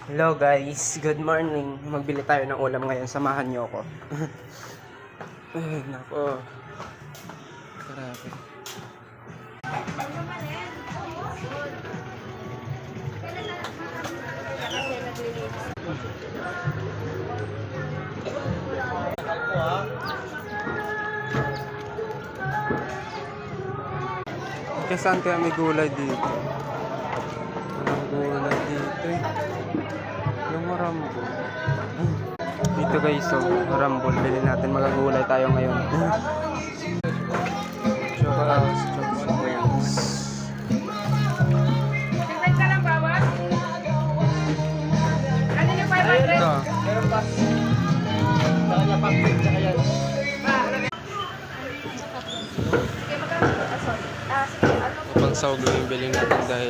Hello guys, good morning. Magbili tayo ng ulam ngayon, samahan niyo ako. Ay, nako. Grabe. Kasi saan kaya may gulay dito? Walang gulay dito eh. Yung marambol. Dito guys, so marambol. Bilhin natin, magagulay tayo ngayon. Chocolate, chocolate wings. Tignan ka lang, bawas. Ano yung 500? Ito. Meron pa. Saka niya package na kaya. Sige, magkano? Sorry. Sige, ano po? Pang sahog lang yung bilhin natin dahil